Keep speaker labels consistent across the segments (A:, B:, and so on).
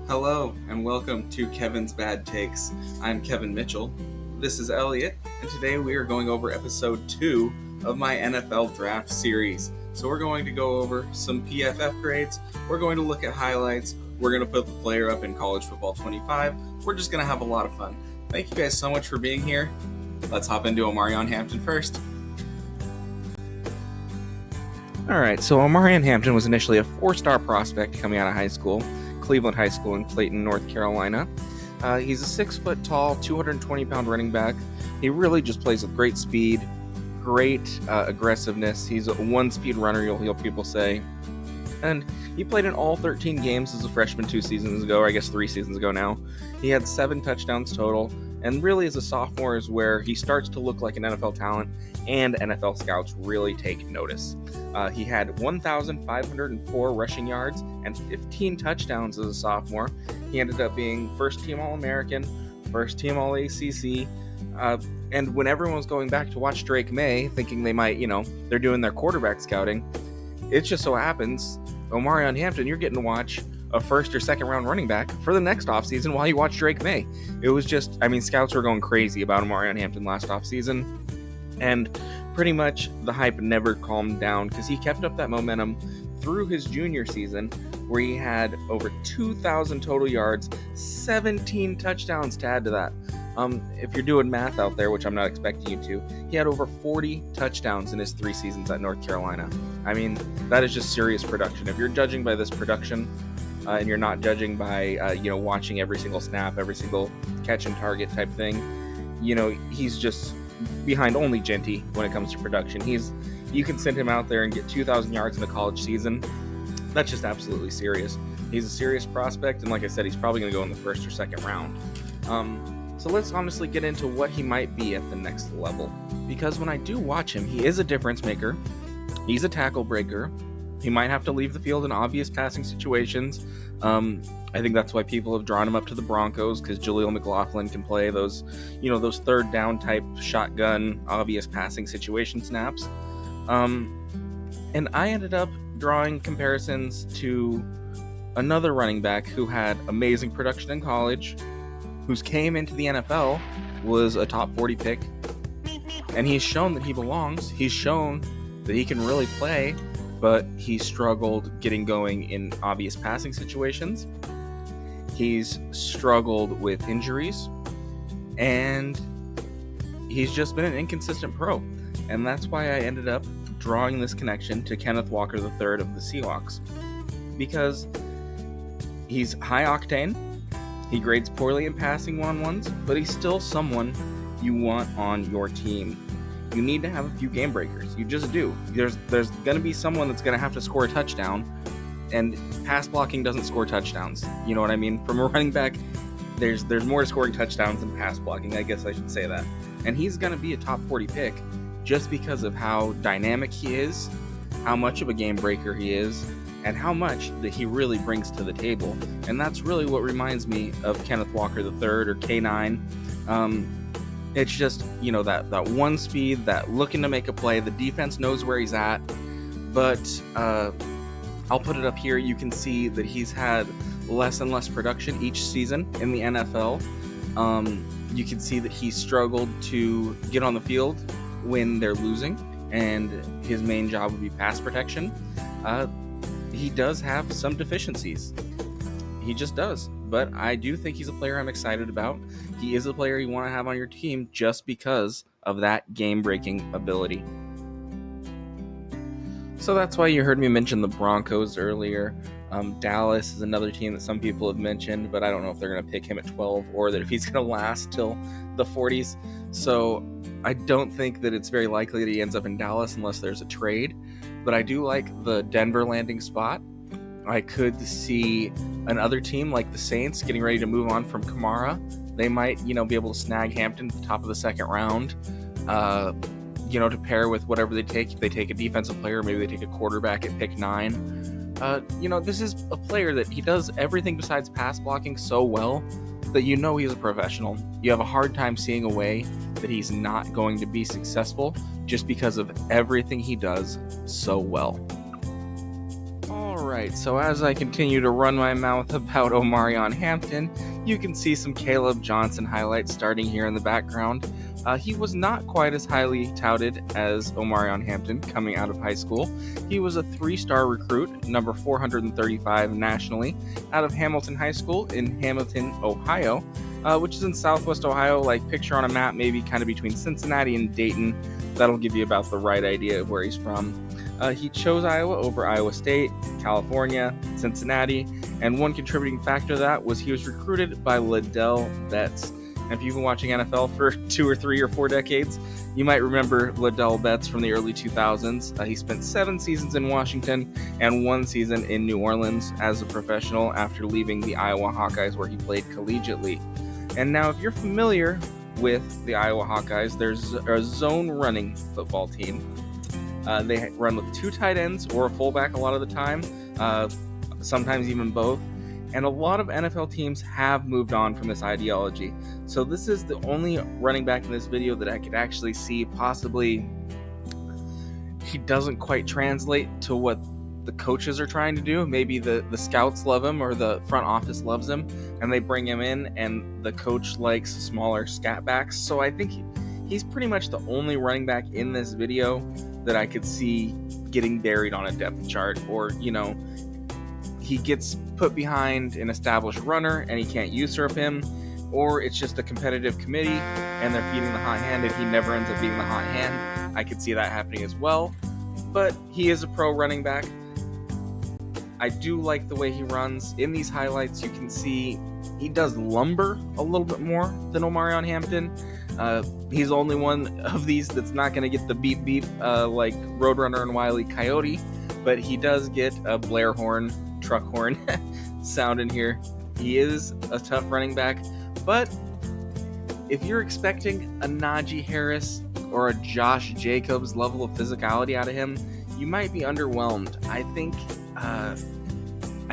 A: Hello and welcome to Kevin's Bad Takes. I'm Kevin Mitchell. This is Elliot, and today we are going over episode 2 of my NFL draft series. So we're going to go over some PFF grades, we're going to look at highlights, we're going to put the player up in College Football 25, we're just going to have a lot of fun. Thank you guys so much for being here. Let's hop into Omarion Hampton first.
B: Alright, so Omarion Hampton was initially a 4-star prospect coming out of high school, Cleveland High School in Clayton, North Carolina. He's a 6-foot-tall, 220-pound running back. He really just plays with great speed, great aggressiveness. He's a one-speed runner, you'll hear people say. And he played in all 13 games as a freshman 2 seasons ago, or I guess 3 seasons ago now. He had 7 touchdowns total, and really as a sophomore is where he starts to look like an NFL talent, and NFL scouts really take notice. He had 1,504 rushing yards and 15 touchdowns as a sophomore. He ended up being first-team All-American, first-team All-ACC, and when everyone was going back to watch Drake May, thinking they might, they're doing their quarterback scouting, it just so happens, Omarion Hampton, you're getting to watch a first or second round running back for the next offseason while you watch Drake May. It was just, scouts were going crazy about Omarion Hampton last offseason, and pretty much the hype never calmed down because he kept up that momentum through his junior season where he had over 2,000 total yards, 17 touchdowns to add to that. If you're doing math out there, which I'm not expecting you to, he had over 40 touchdowns in his 3 seasons at North Carolina. That is just serious production. If you're judging by this production, and you're not judging by, watching every single snap, every single catch and target type thing, he's just behind only Jeanty when it comes to production. You can send him out there and get 2,000 yards in a college season. That's just absolutely serious. He's a serious prospect, and like I said, he's probably going to go in the first or second round. So let's honestly get into what he might be at the next level. Because when I do watch him, he is a difference maker. He's a tackle breaker. He might have to leave the field in obvious passing situations. I think that's why people have drawn him up to the Broncos, because Jaleel McLaughlin can play those third down type shotgun obvious passing situation snaps. And I ended up drawing comparisons to another running back who had amazing production in college, who's came into the NFL, was a top 40 pick, and he's shown that he belongs. He's shown that he can really play, but he struggled getting going in obvious passing situations. He's struggled with injuries, and he's just been an inconsistent pro. And that's why I ended up drawing this connection to Kenneth Walker III of the Seahawks. Because he's high octane, he grades poorly in passing one-on-ones, but he's still someone you want on your team. You need to have a few game breakers. You just do. There's going to be someone that's going to have to score a touchdown, and pass blocking doesn't score touchdowns. You know what I mean? From a running back, there's more to scoring touchdowns than pass blocking. I guess I should say that. And he's going to be a top 40 pick just because of how dynamic he is, how much of a game breaker he is, and how much that he really brings to the table. And that's really what reminds me of Kenneth Walker III or K9. It's just, that one speed, that looking to make a play. The defense knows where he's at. But I'll put it up here. You can see that he's had less and less production each season in the NFL. You can see that he struggled to get on the field when they're losing, and his main job would be pass protection. He does have some deficiencies. He just does. But I do think he's a player I'm excited about. He is a player you want to have on your team just because of that game-breaking ability. So that's why you heard me mention the Broncos earlier. Dallas is another team that some people have mentioned, but I don't know if they're going to pick him at 12 or that if he's going to last till the 40s. So I don't think that it's very likely that he ends up in Dallas unless there's a trade. But I do like the Denver landing spot. I could see another team like the Saints getting ready to move on from Kamara. They might, be able to snag Hampton at the top of the second round, to pair with whatever they take. If they take a defensive player, maybe they take a quarterback at pick 9. This is a player that he does everything besides pass blocking so well that he's a professional. You have a hard time seeing a way that he's not going to be successful just because of everything he does so well. Alright, so as I continue to run my mouth about Omarion Hampton, you can see some Kaleb Johnson highlights starting here in the background. He was not quite as highly touted as Omarion Hampton coming out of high school. He was a 3-star recruit, number 435 nationally, out of Hamilton High School in Hamilton, Ohio, which is in southwest Ohio, like picture on a map, maybe kind of between Cincinnati and Dayton. That'll give you about the right idea of where he's from. He chose Iowa over Iowa State, California, Cincinnati, and one contributing factor to that was he was recruited by Liddell Betts. And if you've been watching NFL for 2 or 3 or 4 decades, you might remember Liddell Betts from the early 2000s. He spent 7 seasons in Washington and 1 season in New Orleans as a professional after leaving the Iowa Hawkeyes, where he played collegiately. And now, if you're familiar with the Iowa Hawkeyes, there's a zone running football team. They run with 2 tight ends or a fullback a lot of the time, sometimes even both. And a lot of NFL teams have moved on from this ideology. So this is the only running back in this video that I could actually see possibly he doesn't quite translate to what the coaches are trying to do. Maybe the scouts love him or the front office loves him and they bring him in, and the coach likes smaller scat backs. So I think he's pretty much the only running back in this video that I could see getting buried on a depth chart, or, he gets put behind an established runner and he can't usurp him, or it's just a competitive committee and they're feeding the hot hand and he never ends up being the hot hand. I could see that happening as well, but he is a pro running back. I do like the way he runs. In these highlights, you can see he does lumber a little bit more than Omarion Hampton. He's the only one of these that's not going to get the beep beep like Roadrunner and Wile E. Coyote, but he does get a Blair horn, truck horn sound in here. He is a tough running back, but if you're expecting a Najee Harris or a Josh Jacobs level of physicality out of him, you might be underwhelmed. I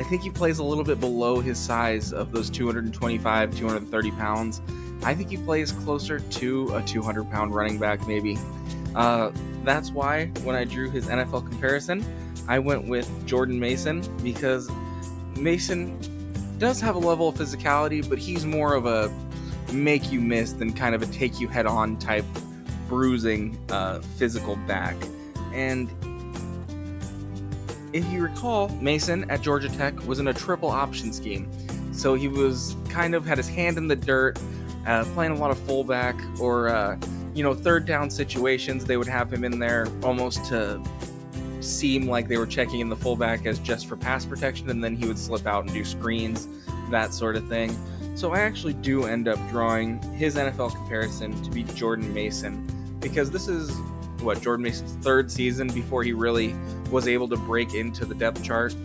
B: think he plays a little bit below his size of those 225, 230 pounds. I think he plays closer to a 200-pound running back, maybe. That's why when I drew his NFL comparison, I went with Jordan Mason, because Mason does have a level of physicality, but he's more of a make you miss than kind of a take you head on type bruising physical back. And if you recall, Mason at Georgia Tech was in a triple option scheme. So he was kind of had his hand in the dirt, playing a lot of fullback or, third down situations. They would have him in there almost to seem like they were checking in the fullback as just for pass protection, and then he would slip out and do screens, that sort of thing. So I actually do end up drawing his NFL comparison to be Jordan Mason, because this is Jordan Mason's 3rd season before he really was able to break into the depth chart.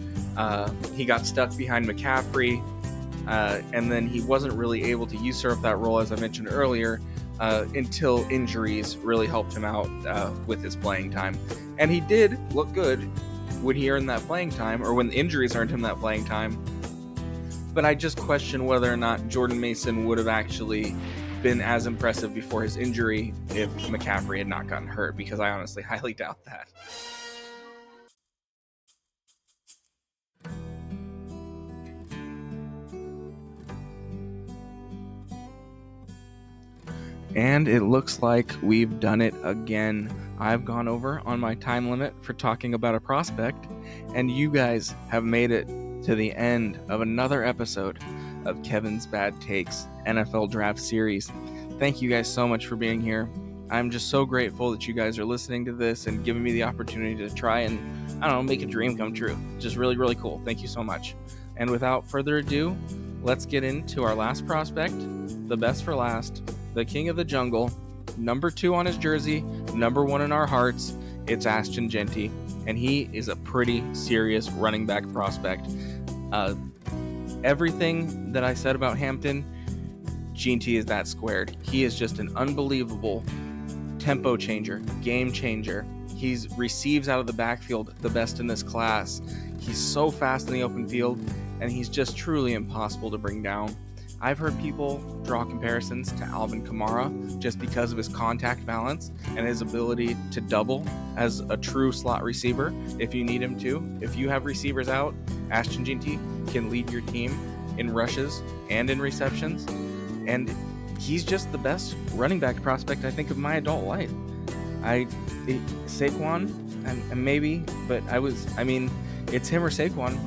B: He got stuck behind McCaffrey, and then he wasn't really able to usurp that role, as I mentioned earlier, until injuries really helped him out with his playing time. And he did look good when he earned that playing time, or when the injuries earned him that playing time. But I just question whether or not Jordan Mason would have actually been as impressive before his injury if McCaffrey had not gotten hurt, because I honestly highly doubt that. And it looks like we've done it again. I've gone over on my time limit for talking about a prospect, and you guys have made it to the end of another episode of Kevin's Bad Takes NFL Draft Series. Thank you guys so much for being here. I'm just so grateful that you guys are listening to this and giving me the opportunity to try and, make a dream come true. Just really, really cool. Thank you so much. And without further ado, let's get into our last prospect, the best for last, the king of the jungle, number 2 on his jersey, number 1 in our hearts. It's Ashton Jeanty, and he is a pretty serious running back prospect. Everything that I said about Hampton, Jeanty is that squared. He is just an unbelievable tempo changer, game changer. He receives out of the backfield the best in this class. He's so fast in the open field, and he's just truly impossible to bring down. I've heard people draw comparisons to Alvin Kamara just because of his contact balance and his ability to double as a true slot receiver if you need him to. If you have receivers out, Ashton Jeanty can lead your team in rushes and in receptions, and he's just the best running back prospect I think of my adult life. Saquon and maybe, but it's him or Saquon,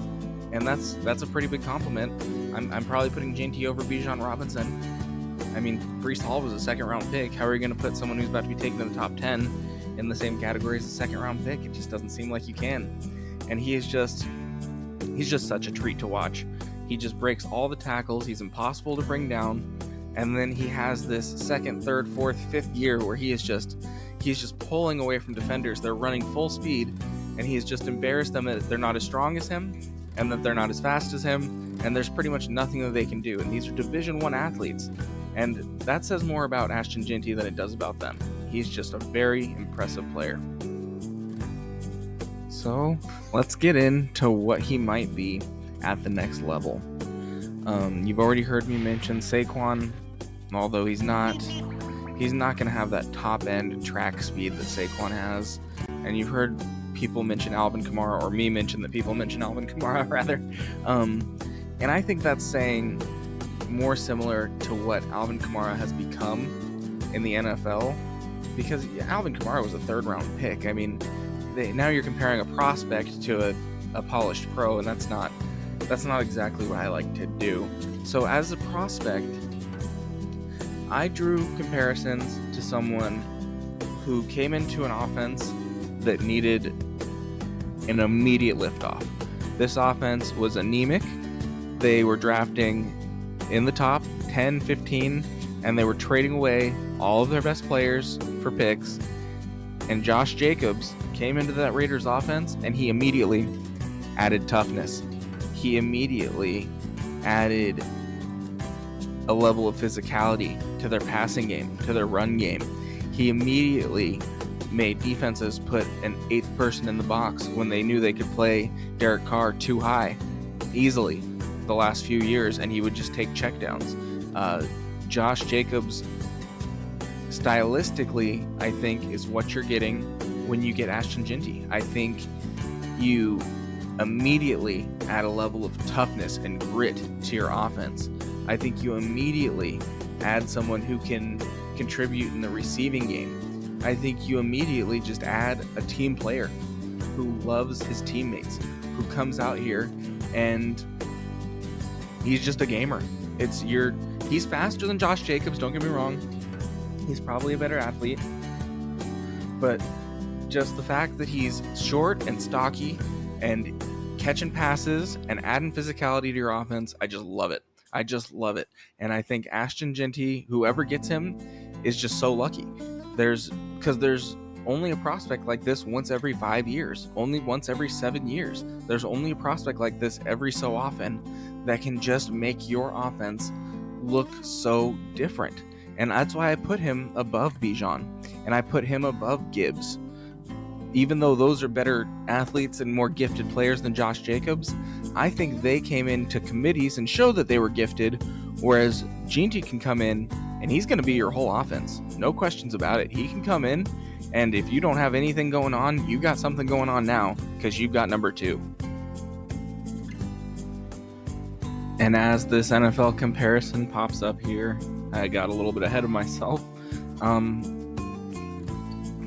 B: and that's a pretty big compliment. I'm probably putting Jeanty over Bijan Robinson. Breece Hall was a second-round pick. How are you going to put someone who's about to be taken in the top 10 in the same category as a second-round pick? It just doesn't seem like you can. And he's just such a treat to watch. He just breaks all the tackles. He's impossible to bring down. And then he has this second, third, fourth, fifth year where he's just pulling away from defenders. They're running full speed, and he's just embarrassed them that they're not as strong as him and that they're not as fast as him. And there's pretty much nothing that they can do. And these are Division I athletes. And that says more about Ashton Jeanty than it does about them. He's just a very impressive player. So let's get into what he might be at the next level. You've already heard me mention Saquon, although he's not going to have that top-end track speed that Saquon has. And you've heard people mention Alvin Kamara, or me mention that people mention Alvin Kamara, rather. And I think that's saying more similar to what Alvin Kamara has become in the NFL, because Alvin Kamara was a third-round pick. Now you're comparing a prospect to a polished pro, and that's not exactly what I like to do. So as a prospect, I drew comparisons to someone who came into an offense that needed an immediate liftoff. This offense was anemic. They were drafting in the top 10, 15, and they were trading away all of their best players for picks. And Josh Jacobs came into that Raiders offense, and he immediately added toughness. He immediately added a level of physicality to their passing game, to their run game. He immediately made defenses put an eighth person in the box when they knew they could play Derek Carr too high easily the last few years, and he would just take checkdowns. Josh Jacobs, stylistically, I think, is what you're getting when you get Ashton Jeanty. I think you immediately add a level of toughness and grit to your offense. I think you immediately add someone who can contribute in the receiving game. I think you immediately just add a team player who loves his teammates, who comes out here and he's just a gamer. He's faster than Josh Jacobs, don't get me wrong. He's probably a better athlete. But just the fact that he's short and stocky and catching passes and adding physicality to your offense, I just love it. And I think Ashton Jeanty, whoever gets him, is just so lucky. Because there's only a prospect like this once every 5 years, only once every 7 years. There's only a prospect like this every so often that can just make your offense look so different. And that's why I put him above Bijan, and I put him above Gibbs. Even though those are better athletes and more gifted players than Josh Jacobs, I think they came into committees and showed that they were gifted, whereas Jeanty can come in and he's going to be your whole offense. No questions about it. He can come in, and if you don't have anything going on, you got something going on now, because you've got number 2. And as this NFL comparison pops up here, I got a little bit ahead of myself.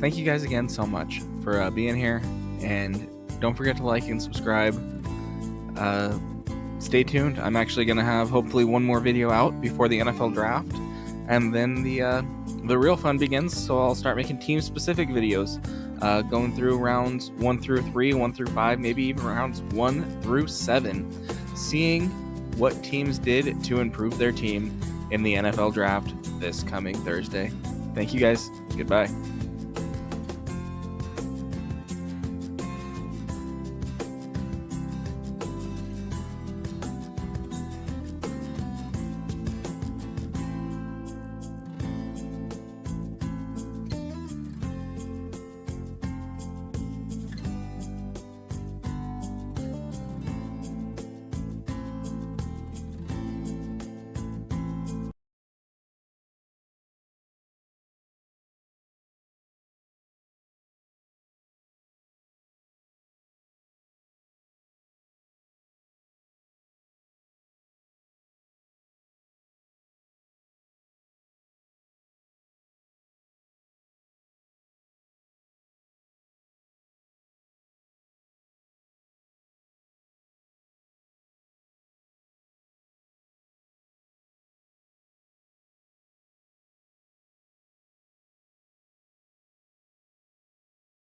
B: Thank you guys again so much for being here, and don't forget to like and subscribe. Stay tuned. I'm actually going to have hopefully one more video out before the NFL draft, and then the real fun begins, so I'll start making team-specific videos, going through rounds 1 through 3, 1 through 5, maybe even rounds 1 through 7, seeing what teams did to improve their team in the NFL draft this coming Thursday. Thank you guys. Goodbye.